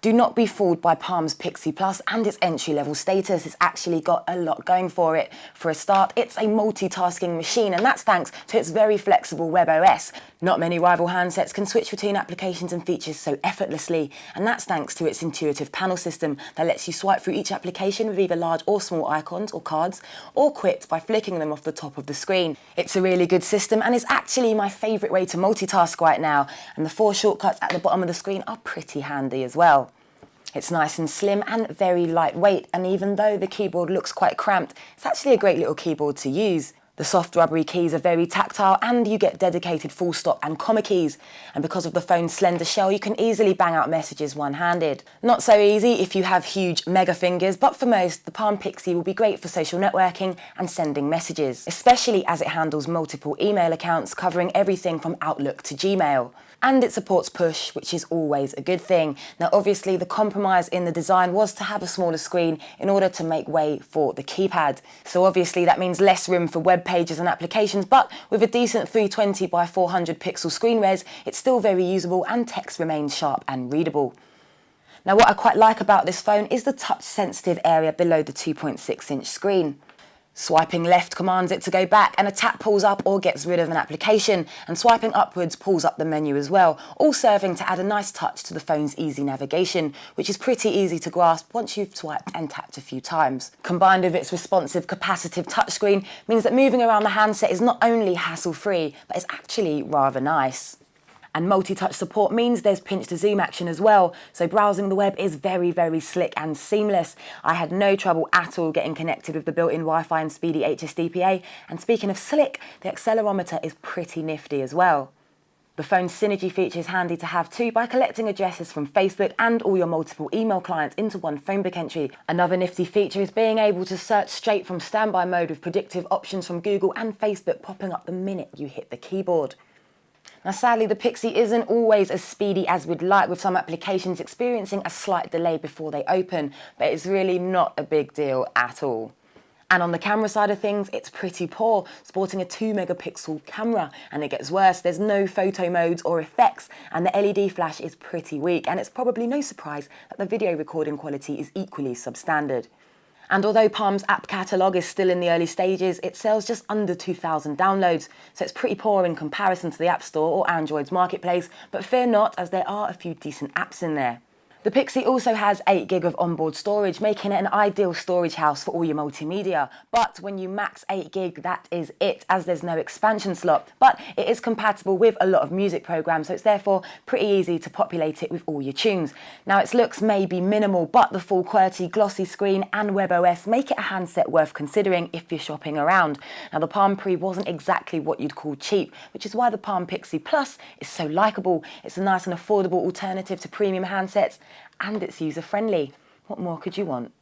Do not be fooled by Palm's Pixi Plus and its entry-level status. It's actually got a lot going for it. For a start, it's a multitasking machine, and that's thanks to its very flexible webOS. Not many rival handsets can switch between applications and features so effortlessly, and that's thanks to its intuitive panel system that lets you swipe through each application with either large or small icons or cards, or quit by flicking them off the top of the screen. It's a really good system and is actually my favourite way to multitask right now, and the 4 shortcuts at the bottom of the screen are pretty handy as well. It's nice and slim and very lightweight, and even though the keyboard looks quite cramped, it's actually a great little keyboard to use. The soft rubbery keys are very tactile, and you get dedicated full stop and comma keys. And because of the phone's slender shell, you can easily bang out messages one-handed. Not so easy if you have huge mega fingers, but for most, the Palm Pixi will be great for social networking and sending messages, especially as it handles multiple email accounts covering everything from Outlook to Gmail. And it supports push, which is always a good thing. Now, obviously, the compromise in the design was to have a smaller screen in order to make way for the keypad. So obviously, that means less room for web pages and applications, but with a decent 320 by 400 pixel screen res, it's still very usable and text remains sharp and readable. Now, what I quite like about this phone is the touch-sensitive area below the 2.6-inch screen. Swiping left commands it to go back, and a tap pulls up or gets rid of an application, and swiping upwards pulls up the menu as well, all serving to add a nice touch to the phone's easy navigation, which is pretty easy to grasp once you've swiped and tapped a few times. Combined with its responsive capacitive touchscreen means that moving around the handset is not only hassle-free, but it's actually rather nice. And multi-touch support means there's pinch to zoom action as well, so browsing the web is very, very slick and seamless. I had no trouble at all getting connected with the built-in Wi-Fi and speedy HSDPA, and speaking of slick, the accelerometer is pretty nifty as well. The phone's Synergy feature is handy to have too by collecting addresses from Facebook and all your multiple email clients into one phone book entry. Another nifty feature is being able to search straight from standby mode with predictive options from Google and Facebook popping up the minute you hit the keyboard. Now, sadly, the Pixi isn't always as speedy as we'd like, with some applications experiencing a slight delay before they open, but it's really not a big deal at all. And on the camera side of things, it's pretty poor, sporting a 2-megapixel camera, and it gets worse. There's no photo modes or effects, and the LED flash is pretty weak, and it's probably no surprise that the video recording quality is equally substandard. And although Palm's app catalogue is still in the early stages, it sells just under 2,000 downloads, so it's pretty poor in comparison to the App Store or Android's marketplace, but fear not, as there are a few decent apps in there. The Pixi also has 8 GB of onboard storage, making it an ideal storage house for all your multimedia. But when you max 8 GB, that is it, as there's no expansion slot. But it is compatible with a lot of music programs, so it's therefore pretty easy to populate it with all your tunes. Now, its looks may be minimal, but the full QWERTY glossy screen and webOS make it a handset worth considering if you're shopping around. Now, the Palm Pre wasn't exactly what you'd call cheap, which is why the Palm Pixi Plus is so likeable. It's a nice and affordable alternative to premium handsets, and it's user-friendly. What more could you want?